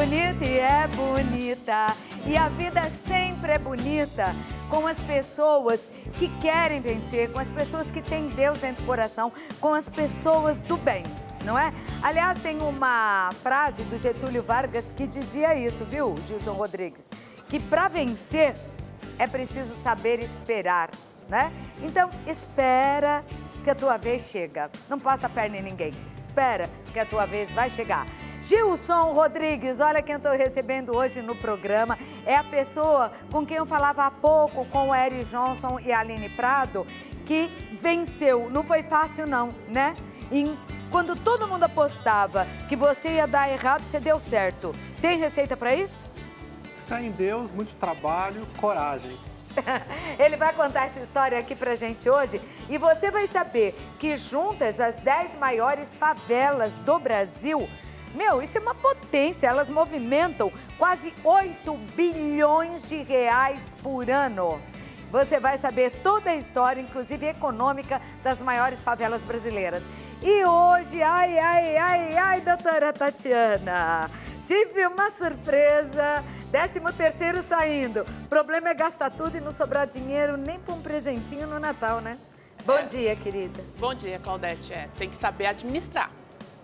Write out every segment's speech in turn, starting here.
bonita e é bonita. E a vida sempre é bonita com as pessoas que querem vencer, com as pessoas que têm Deus dentro do coração, com as pessoas do bem, não é? Aliás, tem uma frase do Getúlio Vargas que dizia isso, viu, Gilson Rodrigues? Que para vencer é preciso saber esperar, né? Então, espera que a tua vez chega. Não passa a perna em ninguém. Espera que a tua vez vai chegar. Gilson Rodrigues, olha quem eu estou recebendo hoje no programa. É a pessoa com quem eu falava há pouco, com o Eri Johnson e a Aline Prado, que venceu. Não foi fácil não, né? E quando todo mundo apostava que você ia dar errado, você deu certo. Tem receita para isso? Fé em Deus, muito trabalho, coragem. Ele vai contar essa história aqui pra gente hoje e você vai saber que juntas as 10 maiores favelas do Brasil, meu, isso é uma potência, elas movimentam quase 8 bilhões de reais por ano. Você vai saber toda a história, inclusive econômica, das maiores favelas brasileiras. E hoje, ai, doutora Tatiana, tive uma surpresa. 13º saindo. O problema é gastar tudo e não sobrar dinheiro nem para um presentinho no Natal, né? Bom dia, querida. Bom dia, Claudete. Tem que saber administrar,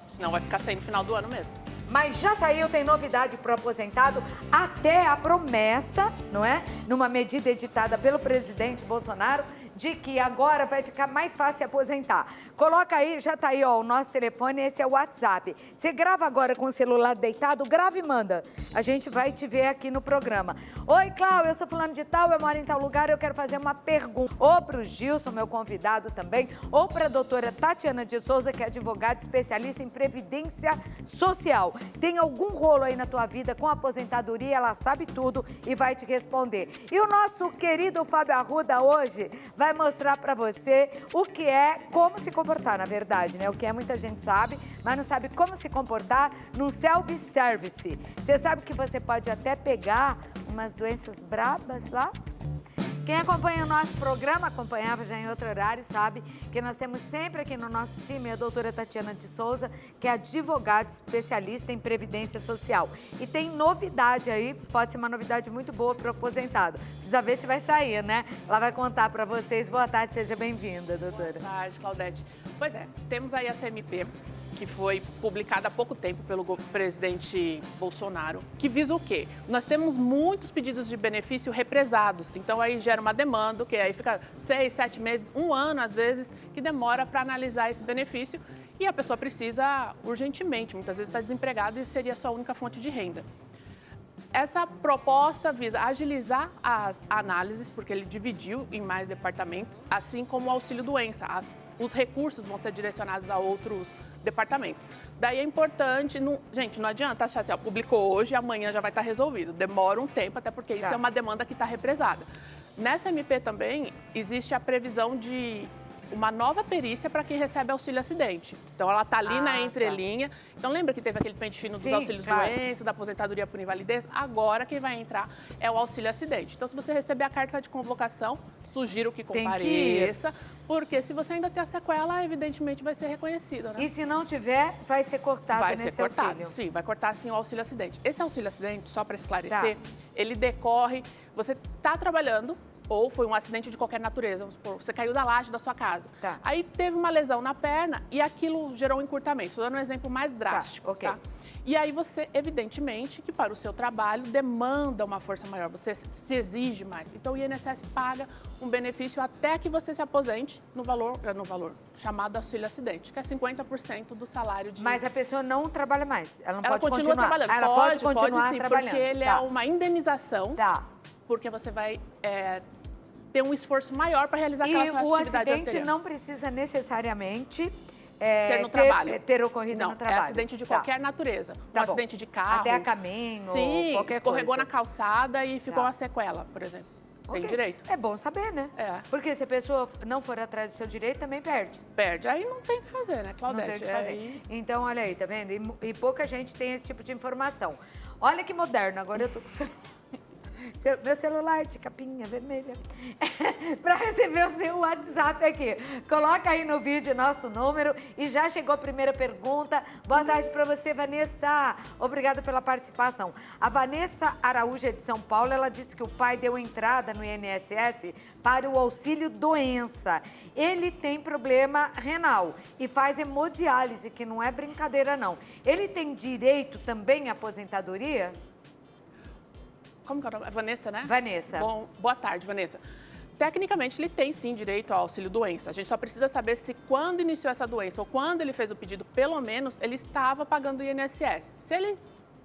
senão vai ficar sem no final do ano mesmo. Mas já saiu, tem novidade para o aposentado, até a promessa, não é? Numa medida editada pelo presidente Bolsonaro, de que agora vai ficar mais fácil aposentar. Coloca aí, já tá aí, ó, o nosso telefone, esse é o WhatsApp. Você grava agora com o celular deitado, grava e manda. A gente vai te ver aqui no programa. Oi, Cláudia, eu sou fulano de tal, eu moro em tal lugar, eu quero fazer uma pergunta. Ou pro Gilson, meu convidado também, ou pra doutora Tatiana de Souza, que é advogada especialista em previdência social. Tem algum rolo aí na tua vida com aposentadoria, ela sabe tudo e vai te responder. E o nosso querido Fábio Arruda hoje vai mostrar pra você o que é, como se comportar, na verdade, né? O que é, muita gente sabe, mas não sabe como se comportar num self-service. Você sabe que você pode até pegar umas doenças brabas lá? Quem acompanha o nosso programa, acompanhava já em outro horário, sabe que nós temos sempre aqui no nosso time a doutora Tatiana de Souza, que é advogada especialista em previdência social. E tem novidade aí, pode ser uma novidade muito boa para o aposentado. Precisa ver se vai sair, né? Ela vai contar para vocês. Boa tarde, seja bem-vinda, doutora. Boa tarde, Claudete. Pois é, temos aí a CMP, que foi publicada há pouco tempo pelo presidente Bolsonaro, que visa o quê? Nós temos muitos pedidos de benefício represados, então aí gera uma demanda, que aí fica 6, 7 meses, 1 ano às vezes, que demora para analisar esse benefício e a pessoa precisa urgentemente, muitas vezes está desempregada e seria a sua única fonte de renda. Essa proposta visa agilizar as análises, porque ele dividiu em mais departamentos, assim como o auxílio-doença. Os recursos vão ser direcionados a outros departamentos. Daí é importante, gente, não adianta achar assim, ó, publicou hoje e amanhã já vai estar resolvido. Demora um tempo, até porque isso é uma demanda que está represada. Nessa MP também existe a previsão de uma nova perícia para quem recebe auxílio-acidente. Então, ela está ali na entrelinha. Então, lembra que teve aquele pente fino dos auxílios-doença, da aposentadoria por invalidez? Agora, quem vai entrar é o auxílio-acidente. Então, se você receber a carta de convocação, sugiro que compareça, porque se você ainda tem a sequela, evidentemente vai ser reconhecido, né? E se não tiver, vai ser cortado nesse auxílio? Sim, vai cortar sim o auxílio-acidente. Esse auxílio-acidente, só para esclarecer, ele decorre, você está trabalhando, ou foi um acidente de qualquer natureza, vamos supor, você caiu da laje da sua casa. Aí teve uma lesão na perna e aquilo gerou um encurtamento. Estou dando um exemplo mais drástico, tá? E aí você, evidentemente, que para o seu trabalho demanda uma força maior, você se exige mais. Então o INSS paga um benefício até que você se aposente no valor chamado auxílio-acidente, que é 50% do salário de... Mas a pessoa não trabalha mais, ela não pode continua continuar. trabalhando. Ela pode continuar sim, trabalhando. Porque ele é uma indenização, porque você vai ter um esforço maior para realizar aquela sua atividade anterior. E o acidente não precisa necessariamente ser no trabalho. Ter ocorrido no trabalho. É acidente de qualquer natureza. Um acidente de carro. Até a caminho, sim, qualquer escorregou coisa. na calçada e ficou uma sequela, por exemplo. Tem direito. É bom saber, né? Porque se a pessoa não for atrás do seu direito, também perde. Perde. Aí não tem o que fazer, né, Claudete? Não tem o que fazer. Então, olha aí, tá vendo? E pouca gente tem esse tipo de informação. Olha que moderno, agora eu tô com... Meu celular de capinha vermelha. Para receber o seu WhatsApp aqui. Coloca aí no vídeo nosso número e já chegou a primeira pergunta. Boa tarde para você, Vanessa. Obrigada pela participação. A Vanessa Araújo é de São Paulo. Ela disse que o pai deu entrada no INSS para o auxílio doença. Ele tem problema renal e faz hemodiálise, que não é brincadeira não. Ele tem direito também à aposentadoria? Como que é o nome? Vanessa, né? Vanessa. Bom, boa tarde, Vanessa. Tecnicamente, ele tem sim direito ao auxílio-doença. A gente só precisa saber se quando iniciou essa doença ou quando ele fez o pedido, pelo menos, ele estava pagando o INSS. Se ele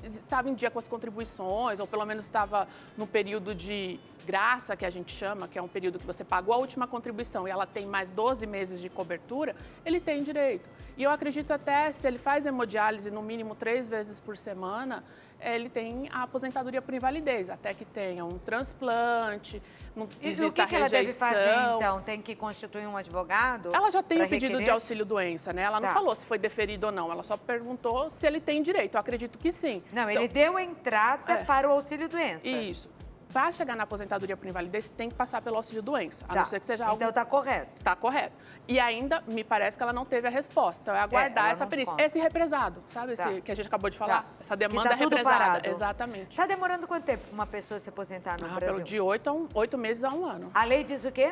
estava em dia com as contribuições ou pelo menos estava no período de graça, que a gente chama, que é um período que você pagou a última contribuição e ela tem mais 12 meses de cobertura, ele tem direito. E eu acredito até, se ele faz hemodiálise no mínimo 3 vezes por semana, ele tem a aposentadoria por invalidez, até que tenha um transplante, não exista o que ela deve rejeição. fazer, então? Tem que constituir um advogado? Ela já tem o pedido requerer? de auxílio-doença, né? Ela não falou se foi deferido ou não, ela só perguntou se ele tem direito. Eu acredito que sim. Não, Então, ele deu entrada para o auxílio-doença. Isso. Para chegar na aposentadoria por invalidez, tem que passar pelo auxílio-doença, a não ser que seja algo... Então tá correto. Tá correto. E ainda, me parece que ela não teve a resposta. Então, é aguardar ela essa não perícia. conta. Esse represado, sabe? Tá. Esse que a gente acabou de falar? Tá. Essa Que demanda tá tudo represada. parado. Exatamente. Tá demorando quanto tempo para uma pessoa se aposentar no Brasil? Pelo de 8 meses a 1 ano. A lei diz o quê?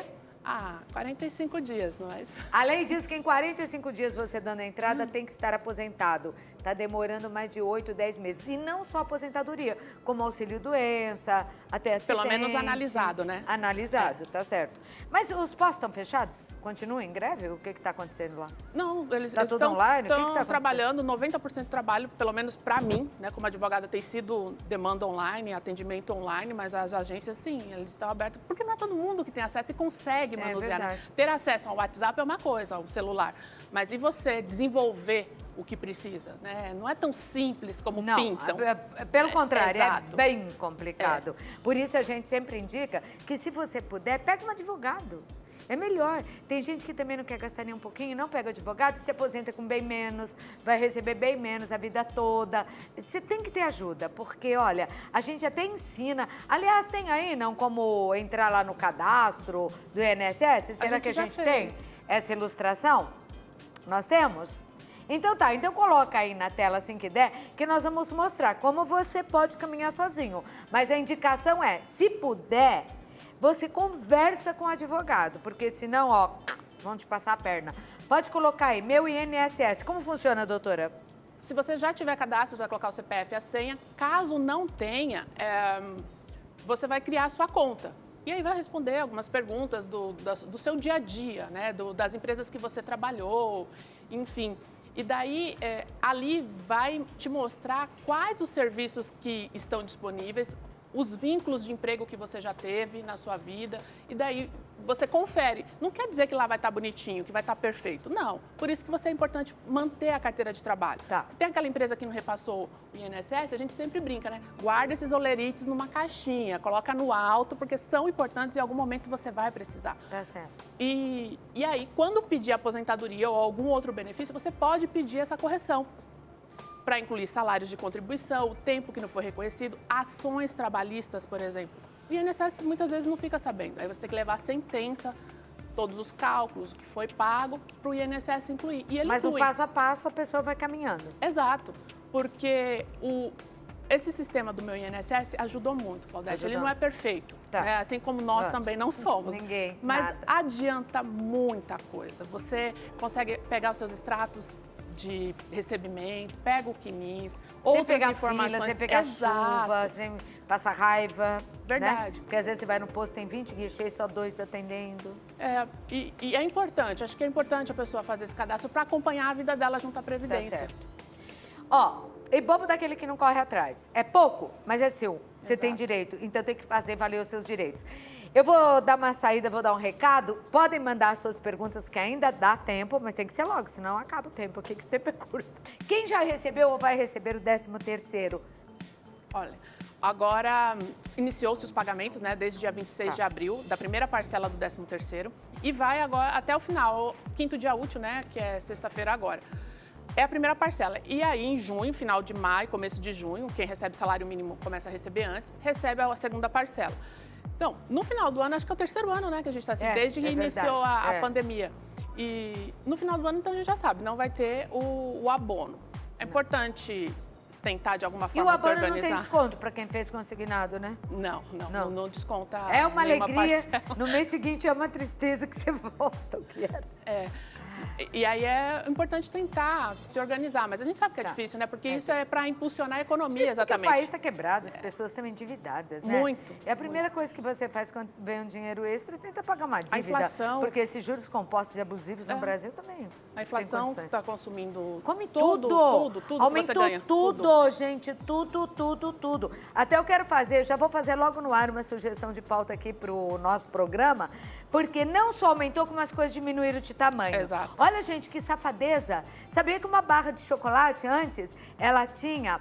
45 dias, não é isso? A lei diz que em 45 dias você dando a entrada tem que estar aposentado. Está demorando mais de 8, 10 meses. E não só aposentadoria, como auxílio-doença, até acidente. Pelo menos analisado, né? Analisado, tá certo. Mas os postos estão fechados? Continuam em greve? O que está acontecendo lá? Não, eles Tá tudo estão, online? O que que tá estão acontecendo? trabalhando 90% de trabalho, pelo menos para mim, né? Como advogada tem sido demanda online, atendimento online, mas as agências, sim, eles estão abertos. Porque não é todo mundo que tem acesso e consegue manusear. Né? verdade. Ter acesso ao WhatsApp é uma coisa, ao celular. Mas e você desenvolver o que precisa, né? Não é tão simples como pintam. Pelo contrário, exato. é bem complicado. Por isso a gente sempre indica que se você puder, pega um advogado. É melhor. Tem gente que também não quer gastar nem um pouquinho, não pega advogado, se aposenta com bem menos, vai receber bem menos a vida toda. Você tem que ter ajuda, porque, olha, a gente até ensina. Aliás, tem aí, não, como entrar lá no cadastro do INSS? Será que a gente tem essa ilustração? Nós temos? Então tá, então coloca aí na tela assim que der, que nós vamos mostrar como você pode caminhar sozinho. Mas a indicação é, se puder, você conversa com o advogado, porque senão, ó, vão te passar a perna. Pode colocar aí, meu INSS. Como funciona, doutora? Se você já tiver cadastro, você vai colocar o CPF e a senha. Caso não tenha, você vai criar a sua conta. E aí vai responder algumas perguntas do seu dia a dia, né? Das empresas que você trabalhou, enfim. E daí, ali vai te mostrar quais os serviços que estão disponíveis, os vínculos de emprego que você já teve na sua vida, e daí você confere. Não quer dizer que lá vai estar bonitinho, que vai estar perfeito. Não. Por isso que é importante manter a carteira de trabalho. Tá. Se tem aquela empresa que não repassou o INSS, a gente sempre brinca, né? Guarda esses olerites numa caixinha, coloca no alto, porque são importantes e em algum momento você vai precisar. Tá certo. E aí, quando pedir aposentadoria ou algum outro benefício, você pode pedir essa correção para incluir salários de contribuição, o tempo que não foi reconhecido, ações trabalhistas, por exemplo. O INSS muitas vezes não fica sabendo. Aí você tem que levar a sentença, todos os cálculos, o que foi pago, para o INSS incluir. E ele Mas no inclui. passo a passo a pessoa vai caminhando. Exato, porque esse sistema do meu INSS ajudou muito, Claudete. Ajudou. Ele não é perfeito, Tá. né? Assim como nós Lógico. também não somos. Ninguém, Mas nada. adianta muita coisa. Você consegue pegar os seus extratos de recebimento, pega o CNIS, Sem outras pegar informações. fila, sem pegar Exato. chuva, sem passar raiva. Verdade. Né? Porque às vezes você vai no posto, tem 20 guichês, só 2 atendendo. E é importante, acho que é importante a pessoa fazer esse cadastro para acompanhar a vida dela junto à Tá Previdência. certo. Ó, e bobo daquele que não corre atrás. É pouco, mas é seu. Você Exato. tem direito, então tem que fazer valer os seus direitos. Eu vou dar uma saída, vou dar um recado. Podem mandar suas perguntas que ainda dá tempo, mas tem que ser logo, senão acaba o tempo aqui, que o tempo é curto. Quem já recebeu ou vai receber o 13º? Olha, agora iniciou-se os pagamentos, né, desde dia 26 Tá. de abril, da primeira parcela do 13º, e vai agora até o final, o 5º dia útil, né, que é sexta-feira agora. É a primeira parcela. E aí, em junho, final de maio, começo de junho, quem recebe salário mínimo começa a receber antes, recebe a segunda parcela. Então, no final do ano, acho que é o terceiro ano, né, que a gente está assim, desde que iniciou a pandemia. E no final do ano, então, a gente já sabe, não vai ter o abono. É importante tentar, de alguma forma, se organizar. E o abono não tem desconto para quem fez consignado, né? Não desconta. É uma alegria, parcela. no mês seguinte é uma tristeza que você volta o que era. E aí é importante tentar se organizar, mas a gente sabe que é difícil, né? Porque isso é para impulsionar a economia, exatamente. Porque o país está quebrado, as pessoas estão endividadas, né? Muito. É a primeira coisa que você faz quando vem um dinheiro extra é tentar pagar uma dívida. A inflação. Porque esses juros compostos e abusivos no Brasil também. A inflação está consumindo. Come tudo Aumentou que você ganha. tudo, gente, tudo. Até eu quero fazer, já vou fazer logo no ar uma sugestão de pauta aqui para o nosso programa, porque não só aumentou, como as coisas diminuíram de tamanho. Exato. Olha, gente, que safadeza. Sabia que uma barra de chocolate antes, ela tinha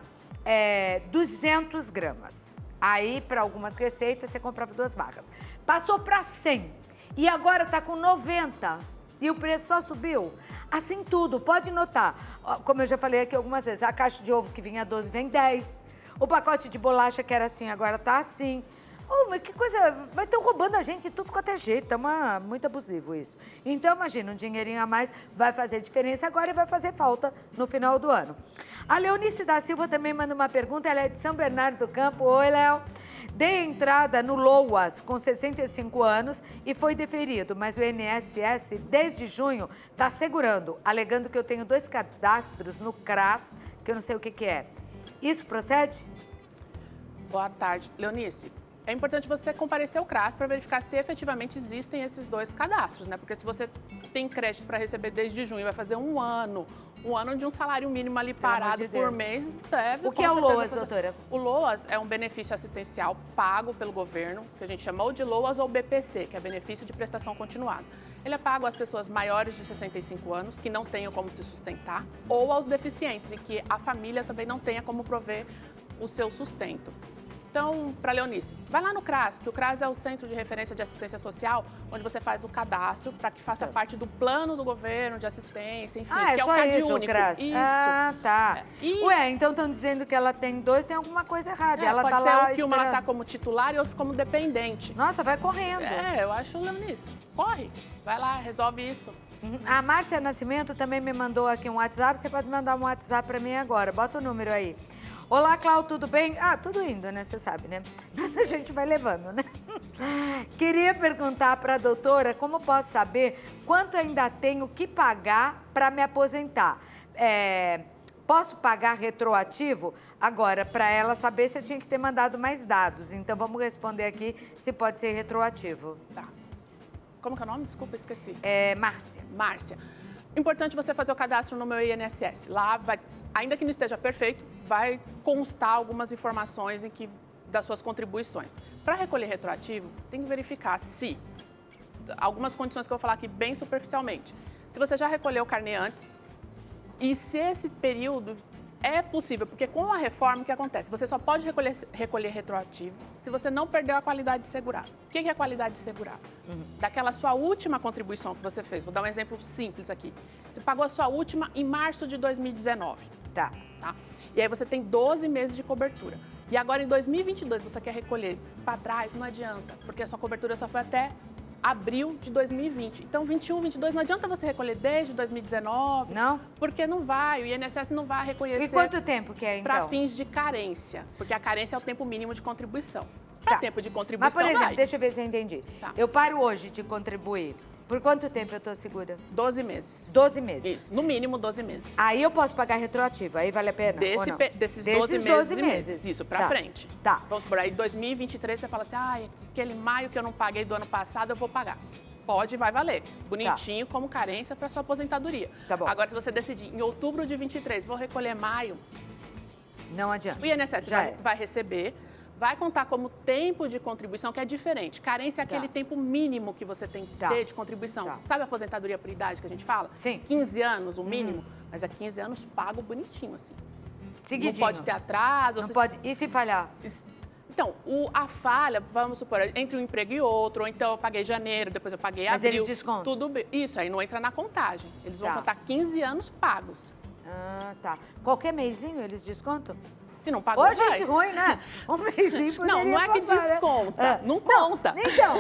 200 gramas. Aí, para algumas receitas, você comprava 2 barras. Passou para 100. E agora está com 90. E o preço só subiu. Assim tudo, pode notar. Como eu já falei aqui algumas vezes, a caixa de ovo que vinha 12 vem 10. O pacote de bolacha que era assim, agora tá assim. Oh, mas que coisa, vai estão roubando a gente de tudo quanto é jeito, é muito abusivo isso. Então, imagina, um dinheirinho a mais vai fazer diferença agora e vai fazer falta no final do ano. A Leonice da Silva também manda uma pergunta, ela é de São Bernardo do Campo. Oi, Léo. Dei entrada no LOAS com 65 anos e foi deferido, mas o INSS, desde junho, está segurando, alegando que eu tenho 2 cadastros no CRAS, que eu não sei o que é. Isso procede? Boa tarde. Leonice, é importante você comparecer ao CRAS para verificar se efetivamente existem esses 2 cadastros, né? Porque se você tem crédito para receber desde junho, vai fazer um ano de um salário mínimo ali parado por mês, deve. O que é o LOAS, doutora? O LOAS é um benefício assistencial pago pelo governo, que a gente chama ou de LOAS ou BPC, que é benefício de prestação continuada. Ele é pago às pessoas maiores de 65 anos, que não tenham como se sustentar, ou aos deficientes, e que a família também não tenha como prover o seu sustento. Então, para Leonice, vai lá no CRAS, que o CRAS é o Centro de Referência de Assistência Social, onde você faz o cadastro para que faça parte do plano do governo de assistência, enfim, que é o CAD único. O CRAS. Isso. Ah, tá. Ué, então estão dizendo que ela tem 2, tem alguma coisa errada. Ela pode tá ser lá que uma ela está como titular e outra como dependente. Nossa, vai correndo. Eu acho, Leonice, corre, vai lá, resolve isso. A Márcia Nascimento também me mandou aqui um WhatsApp, você pode mandar um WhatsApp para mim agora, bota o número aí. Olá, Cláudio, tudo bem? Tudo indo, né? Você sabe, né? Mas a gente vai levando, né? Queria perguntar para a doutora como posso saber quanto ainda tenho que pagar para me aposentar. Posso pagar retroativo? Agora, para ela saber se eu tinha que ter mandado mais dados. Então, vamos responder aqui se pode ser retroativo. Tá. Como que é o nome? Desculpa, esqueci. Márcia. Márcia. Importante você fazer o cadastro no meu INSS. Lá vai, ainda que não esteja perfeito, vai constar algumas informações das suas contribuições. Para recolher retroativo, tem que verificar se algumas condições que eu vou falar aqui bem superficialmente. Se você já recolheu o carnê antes e se esse período é possível, porque com a reforma o que acontece? Você só pode recolher retroativo se você não perdeu a qualidade de segurado. O que é a qualidade de segurado? Daquela sua última contribuição que você fez. Vou dar um exemplo simples aqui. Você pagou a sua última em março de 2019. Tá. E aí você tem 12 meses de cobertura. E agora em 2022 você quer recolher para trás, não adianta, porque a sua cobertura só foi até abril de 2020. Então, 21, 22, não adianta você recolher desde 2019. Não? Porque não vai, o INSS não vai reconhecer. E quanto tempo que é, então? Para fins de carência, porque a carência é o tempo mínimo de contribuição. Para tempo de contribuição, Mas, por exemplo, vai. deixa eu ver se eu entendi. Tá. Eu paro hoje de contribuir. Por quanto tempo eu estou segura? 12 meses. 12 meses. Isso, no mínimo 12 meses. Aí eu posso pagar retroativo, aí vale a pena? Desses 12 meses. Isso, pra frente. Tá. Vamos por aí, 2023, você fala assim, aquele maio que eu não paguei do ano passado, eu vou pagar. Pode, vai valer. Bonitinho, como carência para sua aposentadoria. Tá bom. Agora, se você decidir, em outubro de 23, vou recolher maio, não adianta. o INSS vai receber, vai contar como tempo de contribuição, que é diferente. Carência é aquele tempo mínimo que você tem que ter de contribuição. Sabe a aposentadoria por idade que a gente fala? Sim. 15 anos, o mínimo. Mas é 15 anos pago bonitinho, assim. Seguidinho. Não pode ter atraso. Não pode. E se falhar? Então, a falha, vamos supor, entre um emprego e outro, ou então eu paguei janeiro, depois eu paguei abril. Mas eles descontam? Tudo bem. Isso, aí não entra na contagem. Eles vão contar 15 anos pagos. Ah, tá. Qualquer mêsinho eles descontam? Se não pagou, Ô, vai. gente ruim, né? Um mêsinho poderia Não é que passar, né? desconta. Não conta. Então,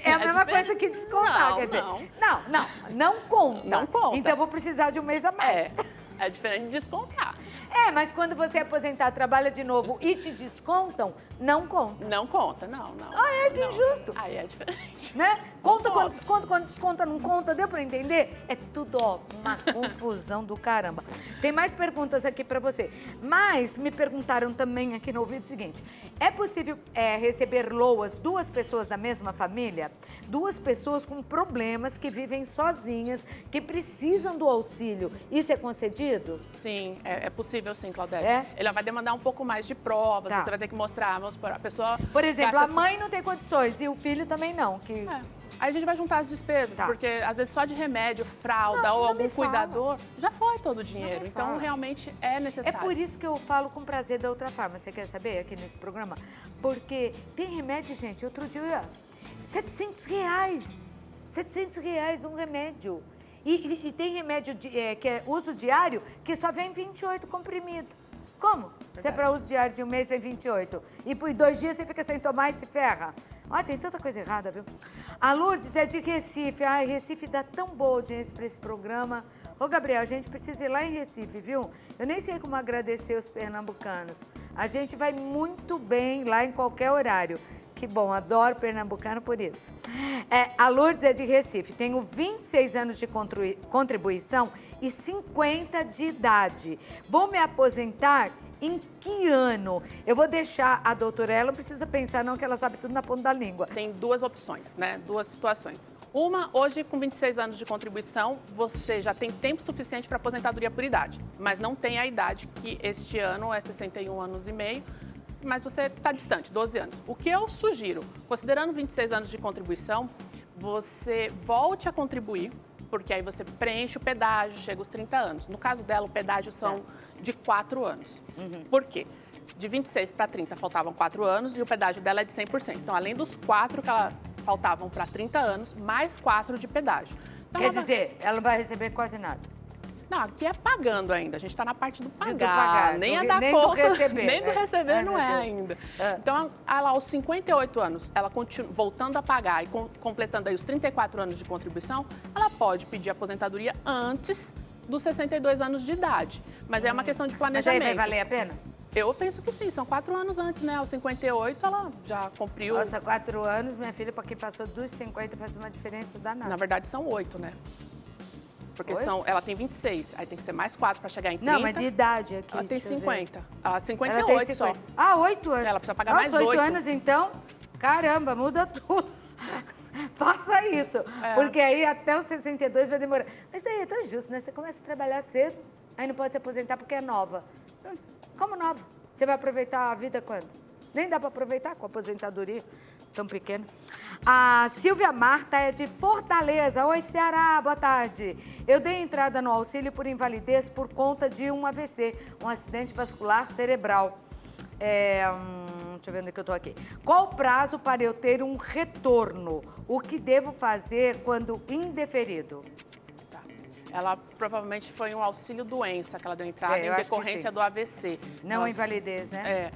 é a mesma diferente. coisa que descontar, Não, quer dizer. não. Não conta. Não conta. Então eu vou precisar de um mês a mais. É diferente de descontar. Mas quando você aposentar, trabalha de novo e te descontam, não conta. Não conta, não. Que injusto. Aí é diferente. Né? Conta Conta. quando desconta, não conta, deu pra entender? É tudo, uma confusão do caramba. Tem mais perguntas aqui pra você. Mas me perguntaram também aqui no ouvido o seguinte: é possível receber LOAS 2 pessoas da mesma família? 2 pessoas com problemas que vivem sozinhas, que precisam do auxílio. Isso é concedido? Sim, é possível sim, Claudete. É? Ele vai demandar um pouco mais de provas, Tá. você vai ter que mostrar, vamos supor, a pessoa... Por exemplo, gasta a mãe não tem condições e o filho também não. Aí a gente vai juntar as despesas, Tá. porque às vezes só de remédio, fralda Não, ou não algum me fala. cuidador, já foi todo o dinheiro. me Então, fala. realmente é É necessário. por isso que eu falo com prazer da outra forma. Você quer saber aqui nesse programa? Porque tem remédio, gente, outro dia, R$700. R$700 um remédio. E tem remédio que é uso diário que só vem 28 comprimidos. Como? Se é para uso diário de um mês, vem 28. E por 2 dias você fica sem tomar e se ferra. Olha, tem tanta coisa errada, viu? A Lourdes é de Recife. Ai, Recife dá tão boa audiência para esse programa. Ô, Gabriel, a gente precisa ir lá em Recife, viu? Eu nem sei como agradecer os pernambucanos. A gente vai muito bem lá em qualquer horário. Que bom, adoro pernambucano por isso. A Lourdes é de Recife. Tenho 26 anos de contribuição e 50 de idade. Vou me aposentar em que ano? Eu vou deixar a doutora, ela não precisa pensar não, que ela sabe tudo na ponta da língua. Tem 2 opções, né? 2 situações. Uma, hoje, com 26 anos de contribuição, você já tem tempo suficiente para aposentadoria por idade, mas não tem a idade, que este ano é 61 anos e meio, mas você está distante, 12 anos. O que eu sugiro, considerando 26 anos de contribuição, você volte a contribuir, porque aí você preenche o pedágio, chega aos 30 anos. No caso dela, o pedágio são de 4 anos. Por quê? De 26 para 30 faltavam 4 anos e o pedágio dela é de 100%. Então, além dos 4 que ela faltavam para 30 anos, mais 4 de pedágio. Então, Quer dizer, ela não vai receber quase nada. Não, aqui é pagando ainda. A gente está na parte do pagar. pagar, Nem do- é dar nem do conta. receber. Nem do receber Ai, não meu é Deus. ainda. É. Então, ela aos 58 anos, ela continua voltando a pagar e completando aí os 34 anos de contribuição, ela pode pedir aposentadoria antes dos 62 anos de idade. Mas é uma questão de Mas planejamento. aí vai valer a pena? Eu penso que sim, são 4 anos antes, né? Aos 58 ela já cumpriu. Nossa, 4 anos, minha filha, para quem passou dos 50 faz uma diferença danada. Na verdade, são 8, né? Porque Oi? ela tem 26, aí tem que ser mais 4 para chegar em 30. Não, mas de idade aqui. Ela tem deixa eu ver. 50. Ela tem 58 Ela tem 50. só. Ah, 8 anos. Ela precisa pagar Nossa, mais 8. anos, então, caramba, muda tudo. Faça isso, porque aí até os 62 vai demorar. Mas aí é tão justo, né? Você começa a trabalhar cedo, aí não pode se aposentar porque é nova. Como nova? Você vai aproveitar a vida quando? Nem dá para aproveitar com a aposentadoria tão pequena. A Silvia Marta é de Fortaleza. Oi, Ceará, boa tarde. Eu dei entrada no auxílio por invalidez por conta de um AVC, um acidente vascular cerebral. Deixa eu ver onde que eu tô aqui. Qual o prazo para eu ter um retorno? O que devo fazer quando indeferido? Tá. Ela provavelmente foi um auxílio doença que ela deu entrada eu em acho que decorrência sim. do AVC. Não Então, invalidez, né? É.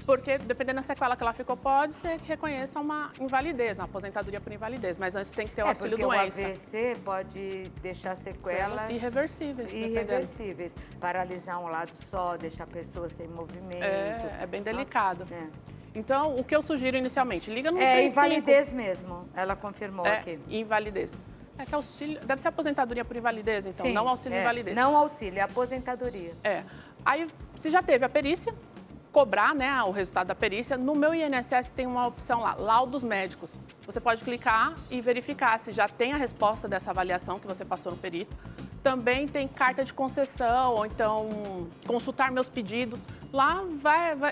Porque, dependendo da sequela que ela ficou, pode ser que reconheça uma invalidez, uma aposentadoria por invalidez. Mas antes tem que ter o auxílio porque doença. o AVC pode deixar sequelas Irreversíveis, dependendo. irreversíveis. Paralisar um lado só, deixar a pessoa sem movimento. É bem delicado. Nossa, Então, o que eu sugiro inicialmente, liga no é 35. invalidez mesmo, ela confirmou aqui. Invalidez. É que auxílio, deve ser aposentadoria por invalidez, então, Sim, não auxílio invalidez. Não auxílio, é aposentadoria. Aí, se já teve a perícia, cobrar, né, o resultado da perícia, no meu INSS tem uma opção lá, laudos médicos. Você pode clicar e verificar se já tem a resposta dessa avaliação que você passou no perito. Também tem carta de concessão, ou então consultar meus pedidos. Lá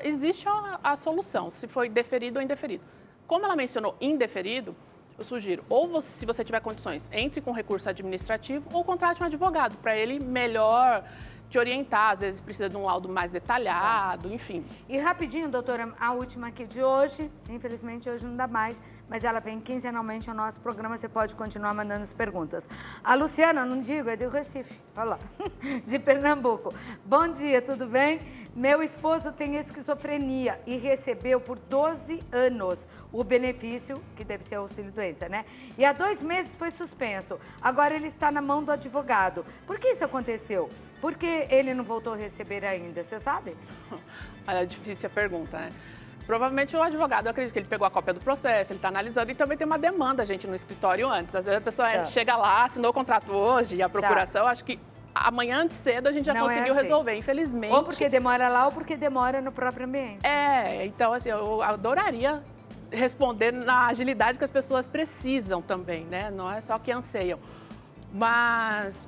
existe a solução, se foi deferido ou indeferido. Como ela mencionou indeferido, eu sugiro, se você tiver condições, entre com recurso administrativo ou contrate um advogado, para ele melhor te orientar. Às vezes precisa de um laudo mais detalhado, enfim. E rapidinho, doutora, a última aqui de hoje, infelizmente hoje não dá mais, mas ela vem quinzenalmente ao nosso programa, você pode continuar mandando as perguntas. A Luciana, não digo, é do Recife, olha lá, de Pernambuco. Bom dia, tudo bem? Meu esposo tem esquizofrenia e recebeu por 12 anos o benefício, que deve ser auxílio-doença, né? E há 2 meses foi suspenso. Agora ele está na mão do advogado. Por que isso aconteceu? Por que ele não voltou a receber ainda? Você sabe? É difícil a pergunta, né? Provavelmente o advogado, eu acredito que ele pegou a cópia do processo, ele está analisando e também tem uma demanda, gente, no escritório antes. Às vezes a pessoa chega lá, assinou o contrato hoje e a procuração, acho que amanhã de cedo a gente já conseguiu resolver, infelizmente. Ou porque demora lá ou porque demora no próprio ambiente. Então assim, eu adoraria responder na agilidade que as pessoas precisam também, né? Não é só que anseiam. Mas,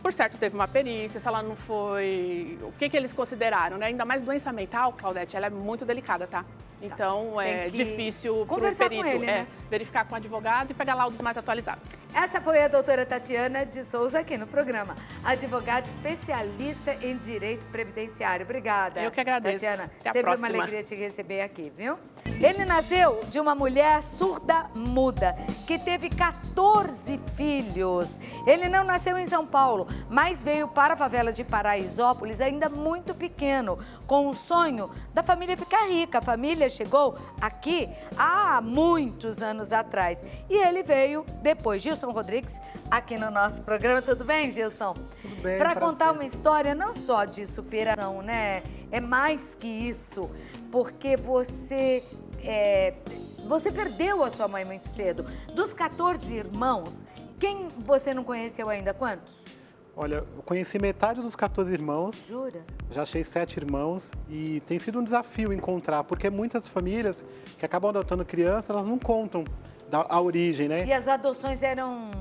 por certo, teve uma perícia, se ela não foi... O que eles consideraram, né? Ainda mais doença mental, Claudete, ela é muito delicada, tá? Então, é difícil para o perito verificar com o advogado e pegar laudos mais atualizados. Essa foi a doutora Tatiana de Souza aqui no programa. Advogada especialista em direito previdenciário. Obrigada. Eu que agradeço. Tatiana, até a sempre próxima. uma alegria te receber aqui, viu? Ele nasceu de uma mulher surda-muda, que teve 14 filhos. Ele não nasceu em São Paulo, mas veio para a favela de Paraisópolis ainda muito pequeno, com o sonho da família ficar rica. A família chegou aqui há muitos anos atrás. E ele veio depois. Gilson Rodrigues, aqui no nosso programa. Tudo bem, Gilson? Tudo bem, para contar uma história não só de superação, né? É mais que isso, porque você perdeu a sua mãe muito cedo. Dos 14 irmãos, quem você não conheceu ainda? Quantos? Olha, eu conheci metade dos 14 irmãos. Jura? Já achei 7 irmãos e tem sido um desafio encontrar, porque muitas famílias que acabam adotando crianças, elas não contam a origem, né? E as adoções eram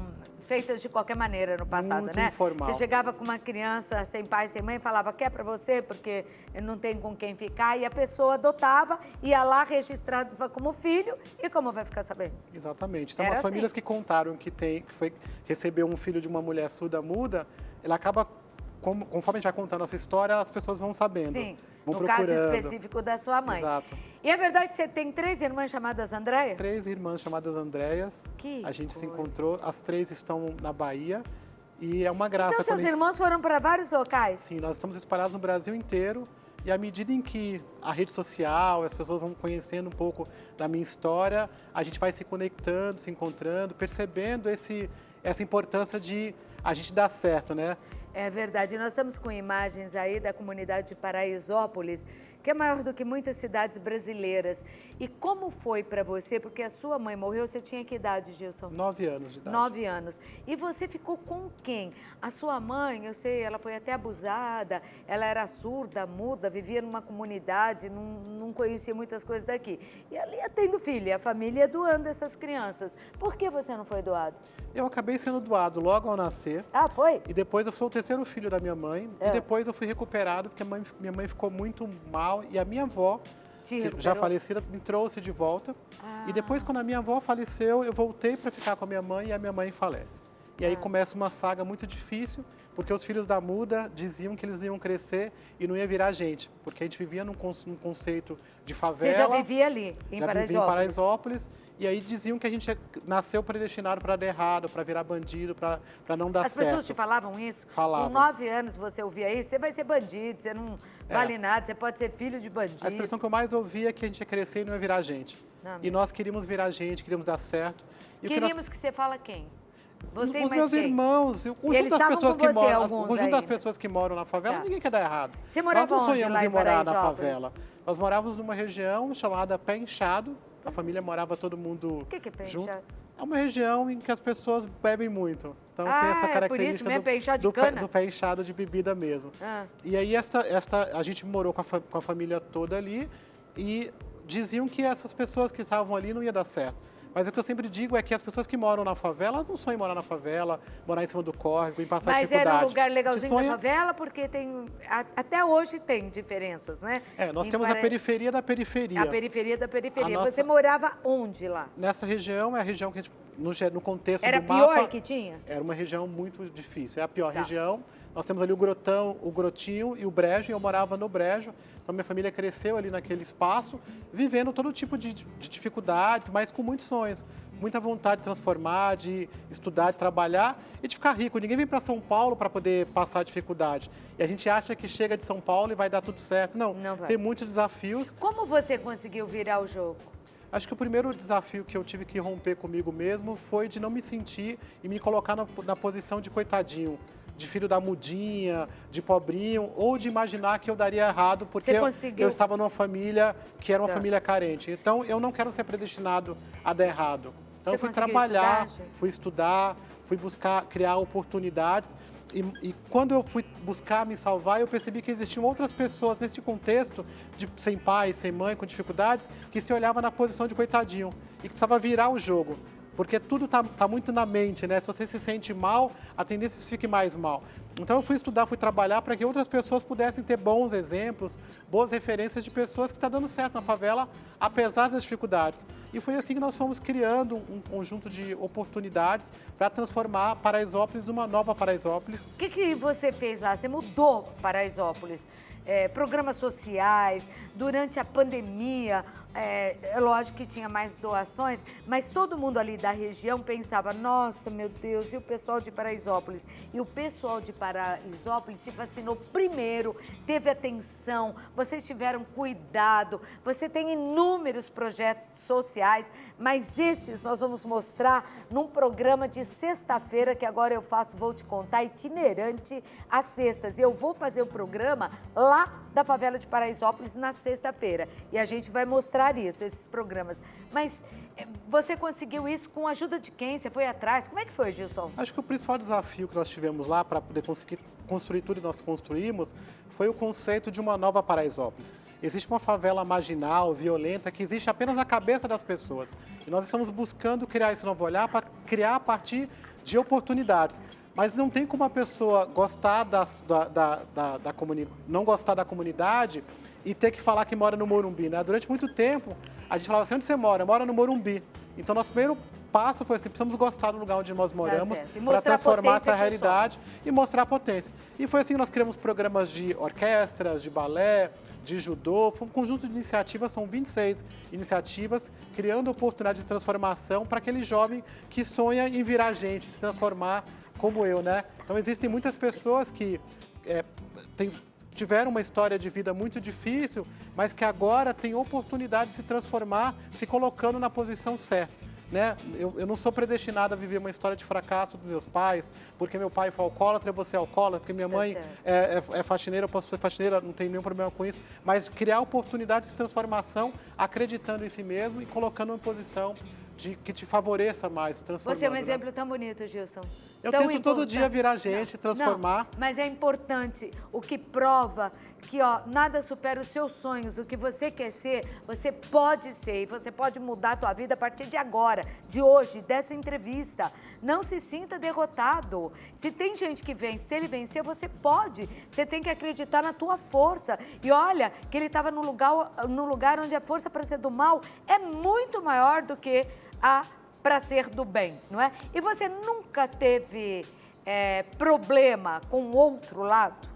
feitas de qualquer maneira no passado, Muito né? informal. Você chegava com uma criança sem pai, sem mãe, falava, quer pra você, porque não tem com quem ficar, e a pessoa adotava, ia lá, registrava como filho, e como vai ficar sabendo? Exatamente. Então, Era as famílias assim. que contaram que recebeu um filho de uma mulher surda-muda, ela acaba, conforme a gente vai contando essa história, as pessoas vão sabendo. Sim, vão no procurando. caso específico da sua mãe. Exato. E é verdade que você tem 3 irmãs chamadas Andréia? 3 irmãs chamadas Andréias. Que A gente se coisa. encontrou, as 3 estão na Bahia. E é uma graça. Então seus quando irmãos foram para vários locais? Sim, nós estamos espalhados no Brasil inteiro. E à medida em que a rede social, as pessoas vão conhecendo um pouco da minha história, a gente vai se conectando, se encontrando, percebendo essa importância de a gente dar certo, né? É verdade. Nós estamos com imagens aí da comunidade de Paraisópolis, que é maior do que muitas cidades brasileiras. E como foi para você? Porque a sua mãe morreu, você tinha que idade, Gilson? 9 anos de idade. 9 anos. E você ficou com quem? A sua mãe, eu sei, ela foi até abusada, ela era surda, muda, vivia numa comunidade, não conhecia muitas coisas daqui. E ela ia tendo filho, e a família ia doando essas crianças. Por que você não foi doado? Eu acabei sendo doado logo ao nascer. Ah, foi? E depois eu sou o 3º filho da minha mãe. E depois eu fui recuperado, porque minha mãe ficou muito mal. E a minha avó, que já falecida, me trouxe de volta. E depois, quando a minha avó faleceu, eu voltei para ficar com a minha mãe e a minha mãe falece. E aí começa uma saga muito difícil, porque os filhos da muda diziam que eles iam crescer e não ia virar gente. Porque a gente vivia num conceito de favela. Você já vivia ali, em Já Paraisópolis? vivia em Paraisópolis. E aí diziam que a gente nasceu predestinado para dar errado, para virar bandido, para não dar As certo. pessoas te falavam isso? Falavam. Com 9 anos você ouvia isso, você vai ser bandido, você não vale nada, você pode ser filho de bandido. A expressão que eu mais ouvia é que a gente ia crescer e não ia virar gente. Não, E nós queríamos virar gente, queríamos dar certo. E o que Queríamos que você fala quem? Você e os mais meus quem? irmãos, o Eles conjunto das estavam pessoas com que você, moram, alguns o conjunto das ainda. pessoas que moram na favela, Tá. ninguém quer dar errado. Você morava Nós não onde, sonhamos lá em em morar na Paraisópolis? favela. Nós morávamos numa região chamada Pé Inchado. A família morava todo mundo O que é Pé junto. Inchado? É uma região em que as pessoas bebem muito. Então tem essa É por isso característica mesmo, pé inchado de do cana? pé inchado de bebida mesmo. E aí a gente morou com a família toda ali e diziam que essas pessoas que estavam ali não ia dar certo. Mas o que eu sempre digo é que as pessoas que moram na favela, elas não sonham em morar na favela, morar em cima do córrego, em passar Mas dificuldade. era um lugar A legalzinho gente sonha- da favela, porque tem, até hoje tem diferenças, né? Nós Em temos a periferia da periferia. A periferia da periferia. A nossa- Você morava onde lá? Nessa região, é a região que, a gente, no contexto Era do pior mapa... que tinha? Era uma região muito difícil, é a pior Tá. região. Nós temos ali o Grotão, o Grotinho e o Brejo, e eu morava no Brejo. Então, minha família cresceu ali naquele espaço, vivendo todo tipo de dificuldades, mas com muitos sonhos. Muita vontade de transformar, de estudar, de trabalhar e de ficar rico. Ninguém vem para São Paulo para poder passar dificuldade. E a gente acha que chega de São Paulo e vai dar tudo certo. Não, tem muitos desafios. Como você conseguiu virar o jogo? Acho que o primeiro desafio que eu tive que romper comigo mesmo foi de não me sentir e me colocar na posição de coitadinho, de filho da mudinha, de pobrinho, ou de imaginar que eu daria errado porque eu estava numa família que era uma família carente. Então, eu não quero ser predestinado a dar errado. Então, eu fui trabalhar, fui estudar, fui buscar criar oportunidades. E quando eu fui buscar me salvar, eu percebi que existiam outras pessoas nesse contexto, de sem pai, sem mãe, com dificuldades, que se olhava na posição de coitadinho e que precisava virar o jogo. Porque tudo tá muito na mente, né? Se você se sente mal, a tendência é que você fique mais mal. Então eu fui estudar, fui trabalhar para que outras pessoas pudessem ter bons exemplos, boas referências de pessoas que estão dando certo na favela, apesar das dificuldades. E foi assim que nós fomos criando um conjunto de oportunidades para transformar Paraisópolis numa nova Paraisópolis. O que você fez lá? Você mudou Paraisópolis? Programas sociais, durante a pandemia, é lógico que tinha mais doações, mas todo mundo ali da região pensava, nossa, meu Deus, e o pessoal de Paraisópolis? E o pessoal de Paraisópolis se vacinou primeiro, teve atenção, vocês tiveram cuidado, você tem inúmeros projetos sociais, mas esses nós vamos mostrar num programa de sexta-feira, que agora eu faço, vou te contar, itinerante às sextas. E eu vou fazer o programa lá da favela de Paraisópolis na sexta-feira. E a gente vai mostrar isso, esses programas. Mas você conseguiu isso com a ajuda de quem? Você foi atrás? Como é que foi, Gilson? Acho que o principal desafio que nós tivemos lá para poder conseguir construir tudo que nós construímos foi o conceito de uma nova Paraisópolis. Existe uma favela marginal, violenta, que existe apenas na cabeça das pessoas. E nós estamos buscando criar esse novo olhar para criar a partir de oportunidades. Mas não tem como a pessoa gostar não gostar da comunidade e ter que falar que mora no Morumbi, né? Durante muito tempo, a gente falava assim, onde você mora? Eu moro no Morumbi. Então, nosso primeiro passo foi assim, precisamos gostar do lugar onde nós moramos para transformar essa realidade e mostrar a potência. E foi assim que nós criamos programas de orquestras, de balé, de judô, foi um conjunto de iniciativas, são 26 iniciativas, criando oportunidades de transformação para aquele jovem que sonha em virar gente, se transformar como eu, né? Então, existem muitas pessoas que tiveram uma história de vida muito difícil, mas que agora têm oportunidade de se transformar, se colocando na posição certa, né? Eu não sou predestinado a viver uma história de fracasso dos meus pais, porque meu pai foi alcoólatra, eu vou ser alcoólatra, porque minha mãe é faxineira, eu posso ser faxineira, não tenho nenhum problema com isso, mas criar oportunidades de transformação, acreditando em si mesmo e colocando uma posição que te favoreça mais, transformando. Você é um exemplo tão bonito, Gilson. Eu tento todo dia virar gente, transformar. Não, mas é importante, o que prova que nada supera os seus sonhos, o que você quer ser, você pode ser e você pode mudar a tua vida a partir de agora, de hoje, dessa entrevista. Não se sinta derrotado. Se tem gente que vence, se ele vencer, você pode. Você tem que acreditar na tua força. E olha, que ele estava no lugar onde a força para ser do mal é muito maior do que para ser do bem, não é? E você nunca teve problema com o outro lado?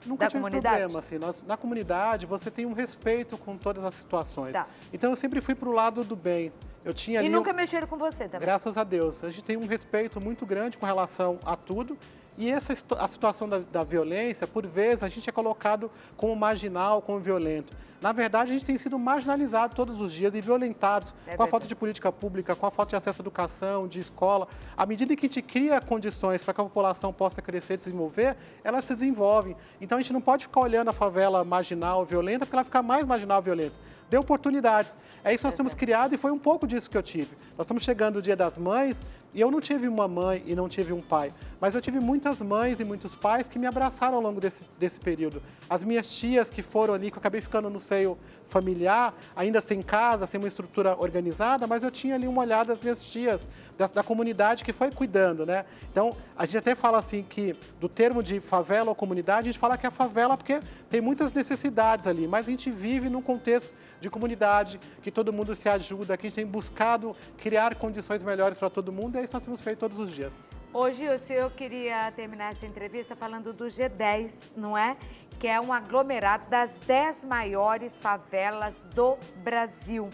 Nunca tive problema, assim, na comunidade você tem um respeito com todas as situações. Tá. Então eu sempre fui para o lado do bem. Eu tinha ali, nunca mexeram com você também? Graças a Deus. A gente tem um respeito muito grande com relação a tudo. E a situação da violência, por vezes, a gente é colocado como marginal, como violento. Na verdade, a gente tem sido marginalizado todos os dias e violentados com a falta de política pública, com a falta de acesso à educação, de escola. À medida que a gente cria condições para que a população possa crescer e se desenvolver, elas se desenvolvem. Então, a gente não pode ficar olhando a favela marginal, violenta, porque ela fica mais marginal, violenta. Dê oportunidades. É isso que nós temos criado e foi um pouco disso que eu tive. Nós estamos chegando no Dia das Mães e eu não tive uma mãe e não tive um pai, mas eu tive muitas mães e muitos pais que me abraçaram ao longo desse período. As minhas tias que foram ali, que eu acabei ficando no seio familiar, ainda sem casa, sem uma estrutura organizada, mas eu tinha ali uma olhada das minhas tias, da comunidade que foi cuidando, né? Então, a gente até fala assim que, do termo de favela ou comunidade, a gente fala que é favela porque tem muitas necessidades ali, mas a gente vive num contexto de comunidade, que todo mundo se ajuda, que a gente tem buscado criar condições melhores para todo mundo, e é isso que nós temos feito todos os dias. Hoje, eu queria terminar essa entrevista falando do G10, não é? Que é um aglomerado das 10 maiores favelas do Brasil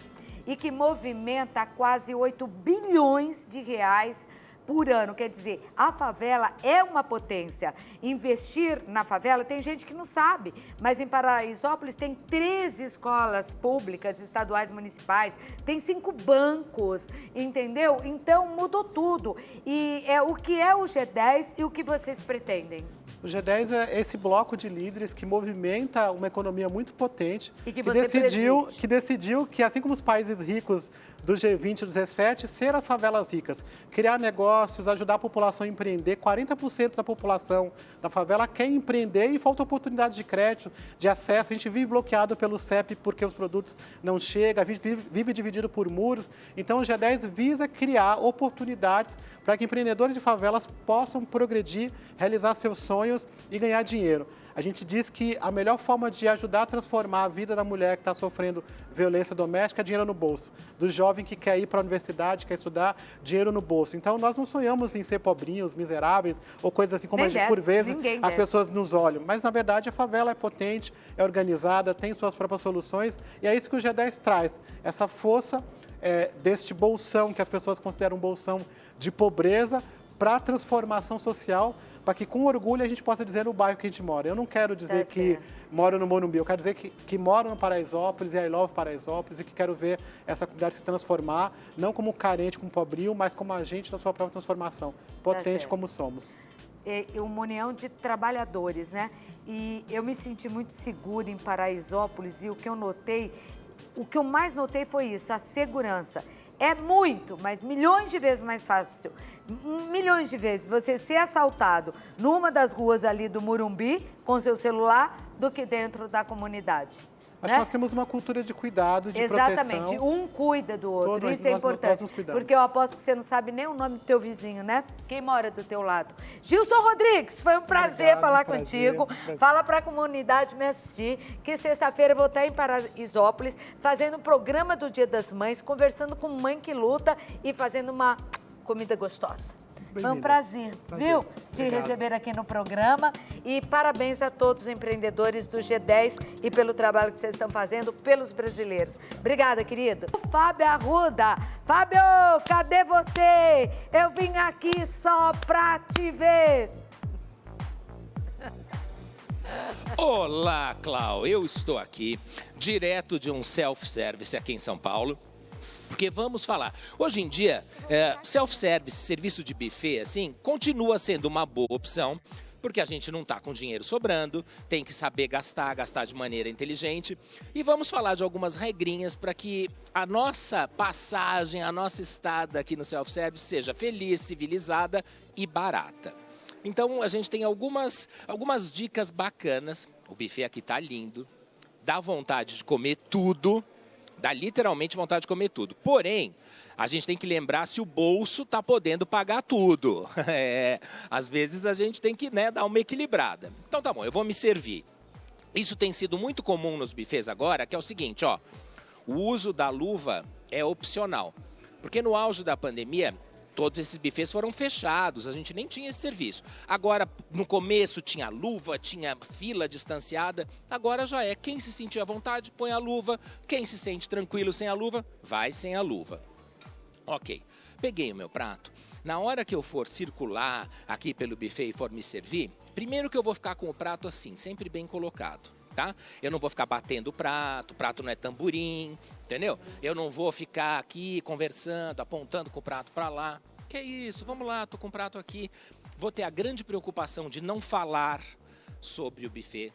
e que movimenta quase 8 bilhões de reais por ano. Quer dizer, a favela é uma potência. Investir na favela, tem gente que não sabe, mas em Paraisópolis tem 13 escolas públicas, estaduais, municipais, tem 5 bancos, entendeu? Então mudou tudo. E o que é o G10 e o que vocês pretendem? O G10 é esse bloco de líderes que movimenta uma economia muito potente e que decidiu que, assim como os países ricos do G20 e do G7, ser as favelas ricas, criar negócios, ajudar a população a empreender. 40% da população da favela quer empreender e falta oportunidade de crédito, de acesso. A gente vive bloqueado pelo CEP porque os produtos não chegam, vive dividido por muros. Então, o G10 visa criar oportunidades para que empreendedores de favelas possam progredir, realizar seus sonhos e ganhar dinheiro. A gente diz que a melhor forma de ajudar a transformar a vida da mulher que está sofrendo violência doméstica é dinheiro no bolso. Do jovem que quer ir para a universidade, quer estudar, dinheiro no bolso. Então, nós não sonhamos em ser pobrinhos, miseráveis ou coisas assim, como por vezes as pessoas nos olham. Mas, na verdade, a favela é potente, é organizada, tem suas próprias soluções e é isso que o G10 traz. Essa força deste bolsão, que as pessoas consideram um bolsão de pobreza, para a transformação social, para que com orgulho a gente possa dizer no bairro que a gente mora. Eu não quero dizer que moro no Morumbi, eu quero dizer que moro no Paraisópolis e I love Paraisópolis e que quero ver essa comunidade se transformar, não como carente, como pobrinho, mas como agente da sua própria transformação, potente como somos. É uma união de trabalhadores, né? E eu me senti muito segura em Paraisópolis e o que eu mais notei foi isso, a segurança. É muito, mas milhões de vezes mais fácil, milhões de vezes você ser assaltado numa das ruas ali do Morumbi com seu celular do que dentro da comunidade. Acho que nós temos uma cultura de cuidado, de proteção. Exatamente, um cuida do outro, isso é importante, porque eu aposto que você não sabe nem o nome do teu vizinho, né? Quem mora do teu lado. Gilson Rodrigues, foi um prazer falar contigo. Fala para a comunidade me assistir, que sexta-feira eu vou estar em Paraisópolis, fazendo um programa do Dia das Mães, conversando com mãe que luta e fazendo uma comida gostosa. Foi um prazer, viu, te receber aqui no programa e parabéns a todos os empreendedores do G10 e pelo trabalho que vocês estão fazendo pelos brasileiros. Obrigada, querido. Fábio Arruda. Fábio, cadê você? Eu vim aqui só pra te ver. Olá, Clau, eu estou aqui direto de um self-service aqui em São Paulo. Porque vamos falar, hoje em dia, self-service, serviço de buffet, assim, continua sendo uma boa opção, porque a gente não está com dinheiro sobrando, tem que saber gastar de maneira inteligente. E vamos falar de algumas regrinhas para que a nossa passagem, a nossa estada aqui no self-service seja feliz, civilizada e barata. Então, a gente tem algumas dicas bacanas. O buffet aqui está lindo, dá vontade de comer tudo. Dá literalmente vontade de comer tudo. Porém, a gente tem que lembrar se o bolso está podendo pagar tudo. Às vezes a gente tem que dar uma equilibrada. Então tá bom, eu vou me servir. Isso tem sido muito comum nos buffets agora, que é o seguinte, ó. O uso da luva é opcional. Porque no auge da pandemia, todos esses buffets foram fechados, a gente nem tinha esse serviço. Agora, no começo tinha luva, tinha fila distanciada, agora já é. Quem se sentir à vontade, põe a luva. Quem se sente tranquilo sem a luva, vai sem a luva. Ok, peguei o meu prato. Na hora que eu for circular aqui pelo buffet e for me servir, primeiro que eu vou ficar com o prato assim, sempre bem colocado. Tá? Eu não vou ficar batendo o prato não é tamborim, entendeu? Eu não vou ficar aqui conversando, apontando com o prato para lá. Que é isso? Vamos lá, tô com o prato aqui. Vou ter a grande preocupação de não falar sobre o buffet,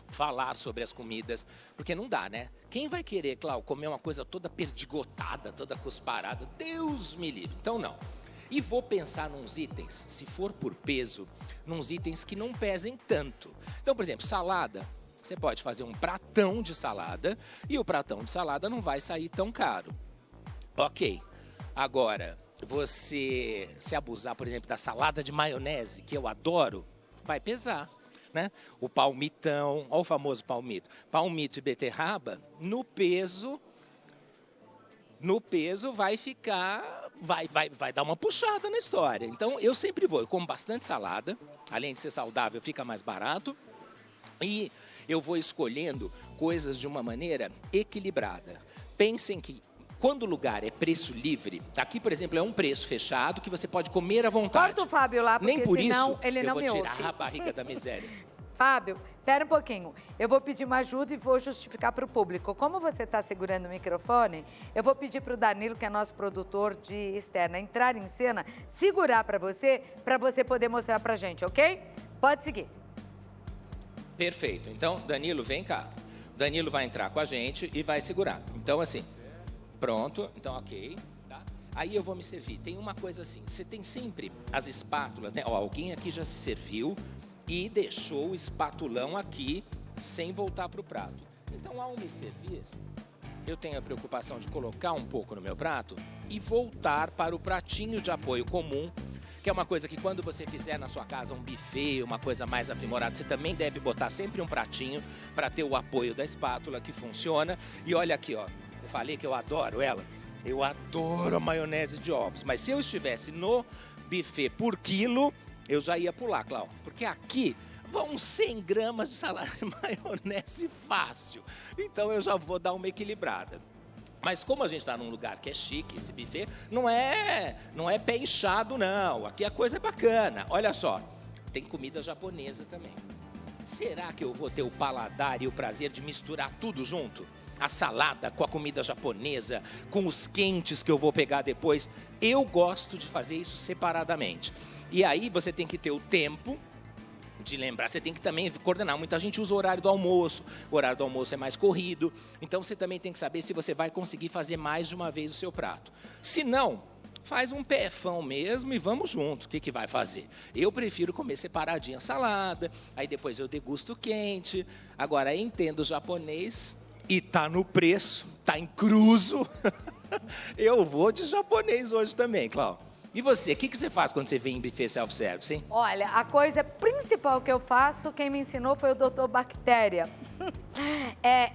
falar sobre as comidas, porque não dá, né? Quem vai querer, Cláudio, comer uma coisa toda perdigotada, toda cusparada? Deus me livre. Então não. E vou pensar nos itens, se for por peso, nos itens que não pesem tanto. Então, por exemplo, salada. Você pode fazer um pratão de salada e o pratão de salada não vai sair tão caro. Ok. Agora, você se abusar, por exemplo, da salada de maionese, que eu adoro, vai pesar, né? O palmitão, olha o famoso palmito. Palmito e beterraba, no peso vai ficar vai dar uma puxada na história. Então, eu sempre vou. Eu como bastante salada. Além de ser saudável, fica mais barato. E eu vou escolhendo coisas de uma maneira equilibrada. Pensem que quando o lugar é preço livre, aqui, por exemplo, é um preço fechado que você pode comer à vontade. Corta o Fábio lá, porque nem por senão isso ele não eu me vou ouve. tirar a barriga da miséria. Fábio, espera um pouquinho. Eu vou pedir uma ajuda e vou justificar para o público. Como você está segurando o microfone, eu vou pedir para o Danilo, que é nosso produtor de externa, entrar em cena, segurar para você poder mostrar para a gente, ok? Pode seguir. Perfeito. Então, Danilo, vem cá. Danilo vai entrar com a gente e vai segurar. Então, assim, pronto. Então, ok. Tá? Aí eu vou me servir. Tem uma coisa assim, você tem sempre as espátulas, né? Ó, alguém aqui já se serviu e deixou o espatulão aqui sem voltar para o prato. Então, ao me servir, eu tenho a preocupação de colocar um pouco no meu prato e voltar para o pratinho de apoio comum, que é uma coisa que quando você fizer na sua casa um buffet, uma coisa mais aprimorada, você também deve botar sempre um pratinho para ter o apoio da espátula, que funciona. E olha aqui, ó, eu falei que eu adoro ela. Eu adoro a maionese de ovos, mas se eu estivesse no buffet por quilo, eu já ia pular, Cláudio, porque aqui vão 100 gramas de salada de maionese fácil. Então eu já vou dar uma equilibrada. Mas como a gente está num lugar que é chique, esse buffet, não é pé inchado, não. Aqui a coisa é bacana. Olha só, tem comida japonesa também. Será que eu vou ter o paladar e o prazer de misturar tudo junto? A salada com a comida japonesa, com os quentes que eu vou pegar depois. Eu gosto de fazer isso separadamente. E aí você tem que ter o tempo de lembrar, você tem que também coordenar. Muita gente usa o horário do almoço, o horário do almoço é mais corrido, então você também tem que saber se você vai conseguir fazer mais de uma vez o seu prato. Se não, faz um pefão mesmo e vamos junto. O que vai fazer? Eu prefiro comer separadinha a salada, aí depois eu degusto quente. Agora, entendo japonês e tá no preço, tá incluso. Eu vou de japonês hoje também, Cláudio. E você, o que você faz quando você vem em buffet self-service, hein? Olha, a coisa principal que eu faço, quem me ensinou foi o Dr. Bactéria.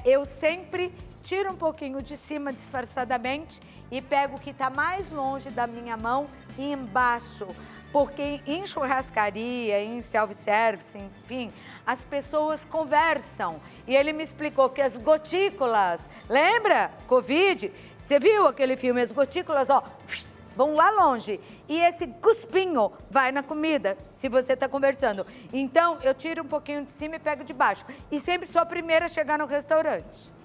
Eu sempre tiro um pouquinho de cima disfarçadamente e pego o que está mais longe da minha mão e embaixo. Porque em churrascaria, em self-service, enfim, as pessoas conversam. E ele me explicou que as gotículas, lembra? Covid? Você viu aquele filme? As gotículas, ó, vão lá longe. E esse cuspinho vai na comida, se você está conversando. Então, eu tiro um pouquinho de cima e pego de baixo. E sempre sou a primeira a chegar no restaurante.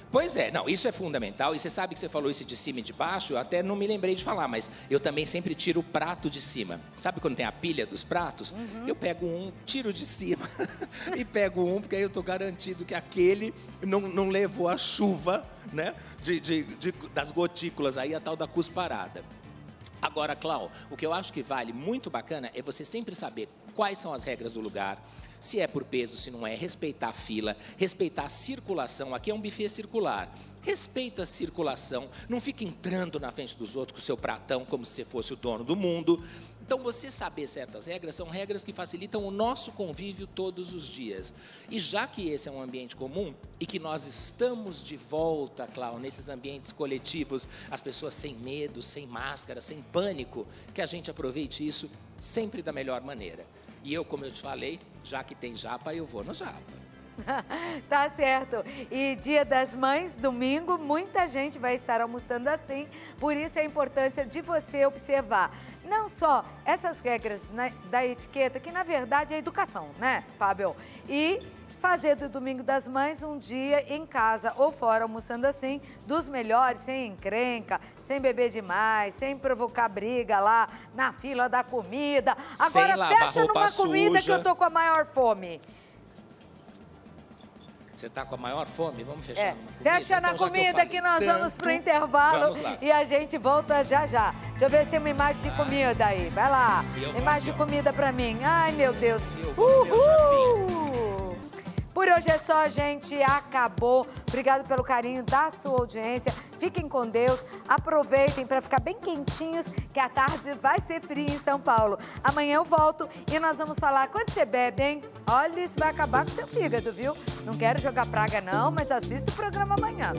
Pois é, não, isso é fundamental. E você sabe que você falou isso de cima e de baixo, eu até não me lembrei de falar, mas eu também sempre tiro o prato de cima. Sabe quando tem a pilha dos pratos? Eu pego um, tiro de cima e pego um, porque aí eu estou garantido que aquele não levou a chuva, né, das gotículas, aí a tal da cusparada. Agora, Cláudio, o que eu acho que vale muito bacana é você sempre saber quais são as regras do lugar, se é por peso, se não é, respeitar a fila, respeitar a circulação. Aqui é um buffet circular. Respeita a circulação, não fica entrando na frente dos outros com o seu pratão como se você fosse o dono do mundo. Então, você saber certas regras são regras que facilitam o nosso convívio todos os dias. E já que esse é um ambiente comum e que nós estamos de volta, Cláudio, nesses ambientes coletivos, as pessoas sem medo, sem máscara, sem pânico, que a gente aproveite isso sempre da melhor maneira. E eu, como eu te falei, já que tem japa, eu vou no japa. Tá certo. E Dia das Mães, domingo, muita gente vai estar almoçando assim. Por isso a importância de você observar não só essas regras, né, da etiqueta, que na verdade é educação, né, Fábio? E fazer do Domingo das Mães um dia em casa ou fora, almoçando assim, dos melhores, sem encrenca, sem beber demais, sem provocar briga lá na fila da comida. Agora fecha numa comida que eu tô com a maior fome. Você tá com a maior fome? Vamos fechar numa comida? Fecha na comida que nós vamos pro intervalo e a gente volta já já. Deixa eu ver se tem uma imagem de comida aí. Vai lá. Imagem de comida pra mim. Ai, meu Deus. Uhul! Por hoje é só, gente. Acabou. Obrigado pelo carinho da sua audiência. Fiquem com Deus. Aproveitem para ficar bem quentinhos, que a tarde vai ser fria em São Paulo. Amanhã eu volto e nós vamos falar quando você bebe, hein? Olha, isso vai acabar com o seu fígado, viu? Não quero jogar praga não, mas assista o programa amanhã.